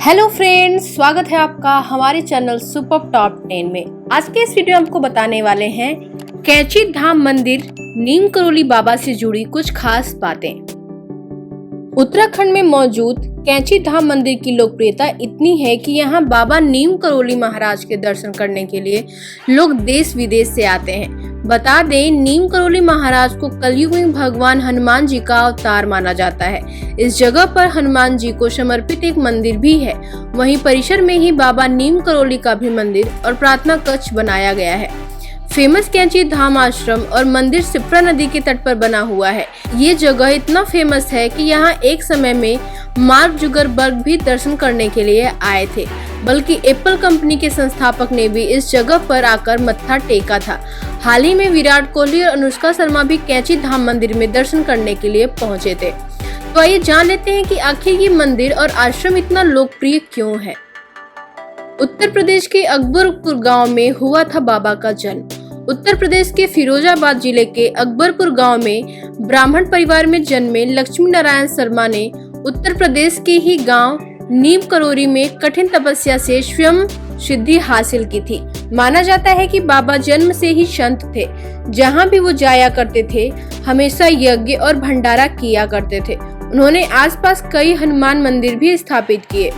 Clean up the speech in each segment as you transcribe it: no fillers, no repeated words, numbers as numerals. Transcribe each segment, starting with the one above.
Hello friends, स्वागत है आपका हमारे चैनल सुपर टॉप 10 में। आज के इस वीडियो में आपको बताने वाले हैं कैंची धाम मंदिर नीम करोली बाबा से जुड़ी कुछ खास बातें। उत्तराखंड में मौजूद कैंची धाम मंदिर की लोकप्रियता इतनी है कि यहाँ बाबा नीम करोली महाराज के दर्शन करने के लिए लोग देश विदेश से आते हैं। बता दें, नीम करोली महाराज को कलयुग में भगवान हनुमान जी का अवतार माना जाता है। इस जगह पर हनुमान जी को समर्पित एक मंदिर भी है। वहीं परिसर में ही बाबा नीम करोली का भी मंदिर और प्रार्थना कक्ष बनाया गया है। फेमस कैंची धाम आश्रम और मंदिर सिप्रा नदी के तट पर बना हुआ है। ये जगह इतना फेमस है कि यहाँ एक समय में मार्क जुकरबर्ग भी दर्शन करने के लिए आए थे, बल्कि एप्पल कंपनी के संस्थापक ने भी इस जगह पर आकर मत्था टेका था। हाल ही में विराट कोहली और अनुष्का शर्मा भी कैंची धाम मंदिर में दर्शन करने के लिए पहुंचे थे। तो आइए जान लेते हैं कि आखिर ये मंदिर और आश्रम इतना लोकप्रिय क्यों है। उत्तर प्रदेश के अकबरपुर गांव में हुआ था बाबा का जन्म। उत्तर प्रदेश के फिरोजाबाद जिले के अकबरपुर गांव में ब्राह्मण परिवार में जन्मे लक्ष्मी नारायण शर्मा ने उत्तर प्रदेश के ही गांव नीम करोली में कठिन तपस्या से स्वयं सिद्धि हासिल की थी। माना जाता है कि बाबा जन्म से ही संत थे। जहां भी वो जाया करते थे, हमेशा यज्ञ और भंडारा किया करते थे। उन्होंने आसपास कई हनुमान मंदिर भी स्थापित किए।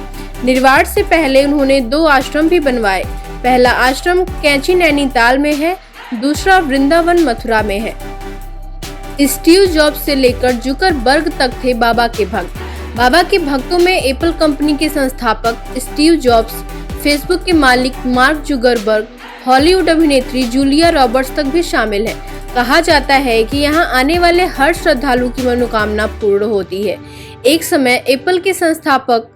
निर्वाण से पहले उन्होंने 2 आश्रम भी बनवाए। पहला आश्रम कैंची नैनीताल में है, दूसरा वृंदावन मथुरा में है। स्टीव जॉब्स से लेकर जुकरबर्ग तक थे बाबा के भक्त। बाबा के भक्तों में एप्पल कंपनी के संस्थापक स्टीव जॉब्स, फेसबुक के मालिक मार्क जुकरबर्ग, हॉलीवुड अभिनेत्री जूलिया रॉबर्ट्स तक भी शामिल है। कहा जाता है कि यहाँ आने वाले हर श्रद्धालु की मनोकामना पूर्ण होती है। एक समय एप्पल के संस्थापक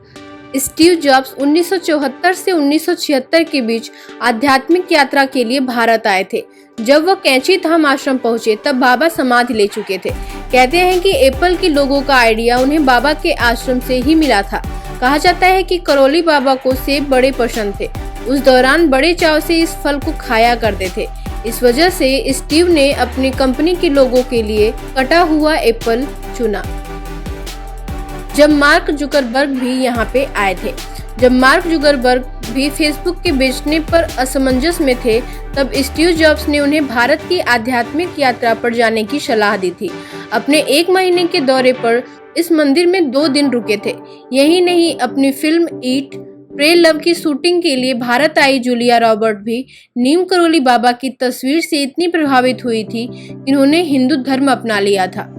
स्टीव जॉब्स 1974 से 1976 के बीच आध्यात्मिक यात्रा के लिए भारत आए थे। जब वह कैंची धाम आश्रम पहुंचे तब बाबा समाधि ले चुके थे। कहते हैं कि एप्पल के लोगों का आइडिया उन्हें बाबा के आश्रम से ही मिला था। कहा जाता है कि करोली बाबा को सेब बड़े पसंद थे। उस दौरान बड़े चाव से इस फल को खाया करते थे। इस वजह से स्टीव ने अपनी कंपनी के लोगों के लिए कटा हुआ एप्पल चुना। जब मार्क जुकरबर्ग भी यहाँ पे आए थे। जब मार्क जुकरबर्ग भी फेसबुक के बेचने पर असमंजस में थे, तब स्टीव जॉब्स ने उन्हें भारत की आध्यात्मिक यात्रा पर जाने की सलाह दी थी। अपने 1 महीने के दौरे पर इस मंदिर में 2 दिन रुके थे। यही नहीं, अपनी फिल्म ईट प्रे लव की शूटिंग के लिए भारत आई जूलिया रॉबर्ट भी नीम करोली बाबा की तस्वीर से इतनी प्रभावित हुई थी कि उन्होंने हिंदू धर्म अपना लिया था।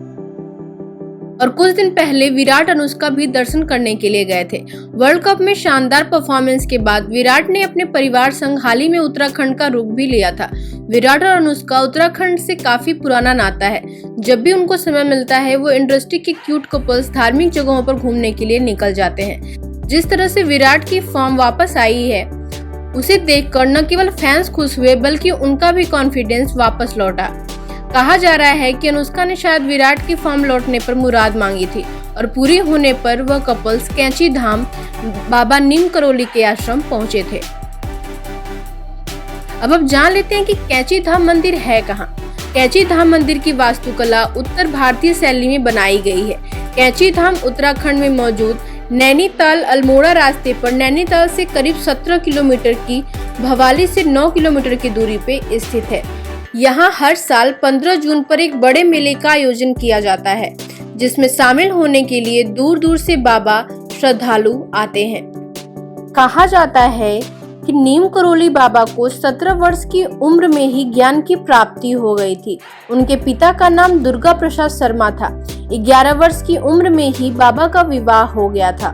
और कुछ दिन पहले विराट अनुष्का भी दर्शन करने के लिए गए थे। वर्ल्ड कप में शानदार परफॉर्मेंस के बाद विराट ने अपने परिवार संग हाल ही में उत्तराखंड का रुख भी लिया था। विराट और अनुष्का उत्तराखंड से काफी पुराना नाता है। जब भी उनको समय मिलता है, वो इंडस्ट्री के क्यूट कपल्स धार्मिक जगहों पर घूमने के लिए निकल जाते हैं। जिस तरह से विराट की फॉर्म वापस आई है, उसे देखकर न केवल फैंस खुश हुए बल्कि उनका भी कॉन्फिडेंस वापस लौटा। कहा जा रहा है कि अनुष्का ने शायद विराट की फॉर्म लौटने पर मुराद मांगी थी और पूरी होने पर वह कपल्स कैंची धाम बाबा नीम करोली के आश्रम पहुंचे थे। अब जान लेते हैं कि कैंची धाम मंदिर है कहाँ। कैंची धाम मंदिर की वास्तुकला उत्तर भारतीय शैली में बनाई गई है। कैंची धाम उत्तराखंड में मौजूद नैनीताल अल्मोड़ा रास्ते पर नैनीताल से करीब 17 किलोमीटर की, भवाली से 9 किलोमीटर की दूरी पे स्थित है। यहाँ हर साल 15 जून पर एक बड़े मेले का आयोजन किया जाता है, जिसमें शामिल होने के लिए दूर दूर से बाबा श्रद्धालु आते हैं। कहा जाता है कि नीम करोली बाबा को 17 वर्ष की उम्र में ही ज्ञान की प्राप्ति हो गई थी। उनके पिता का नाम दुर्गा प्रसाद शर्मा था। 11 वर्ष की उम्र में ही बाबा का विवाह हो गया था।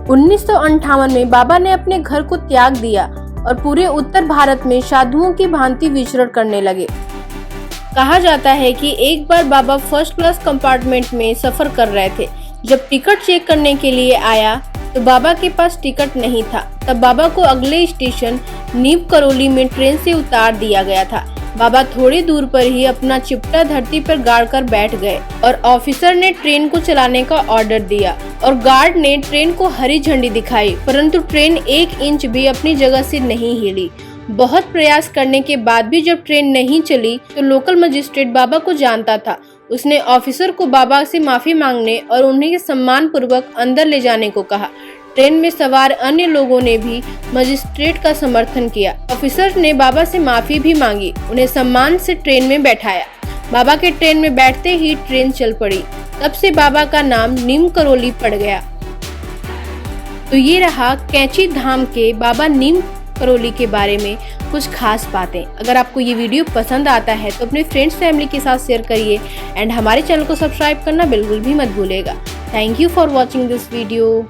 1958 में बाबा ने अपने घर को त्याग दिया और पूरे उत्तर भारत में साधुओं की भांति विचरण करने लगे। कहा जाता है कि एक बार बाबा फर्स्ट क्लास कंपार्टमेंट में सफर कर रहे थे। जब टिकट चेक करने के लिए आया तो बाबा के पास टिकट नहीं था। तब बाबा को अगले स्टेशन नीम करोली में ट्रेन से उतार दिया गया था। बाबा थोड़ी दूर पर ही अपना चिपटा धरती पर गाड़ कर बैठ गए और ऑफिसर ने ट्रेन को चलाने का ऑर्डर दिया और गार्ड ने ट्रेन को हरी झंडी दिखाई, परंतु ट्रेन 1 इंच भी अपनी जगह से नहीं हिली। बहुत प्रयास करने के बाद भी जब ट्रेन नहीं चली तो लोकल मजिस्ट्रेट बाबा को जानता था। उसने ऑफिसर को बाबा से माफी मांगने और उन्हें सम्मान पूर्वक अंदर ले जाने को कहा। ट्रेन में सवार अन्य लोगों ने भी मजिस्ट्रेट का समर्थन किया। ऑफिसर ने बाबा से माफी भी मांगी, उन्हें सम्मान से ट्रेन में बैठाया। बाबा के ट्रेन में बैठते ही ट्रेन चल पड़ी। तब से बाबा का नाम नीम करोली पड़ गया। तो ये रहा कैंची धाम के बाबा नीम करोली के बारे में कुछ खास बातें। अगर आपको ये वीडियो पसंद आता है तो अपने फ्रेंड्स फैमिली के साथ शेयर करिए एंड हमारे चैनल को सब्सक्राइब करना बिल्कुल भी मत भूलिएगा। Thank you for watching this video.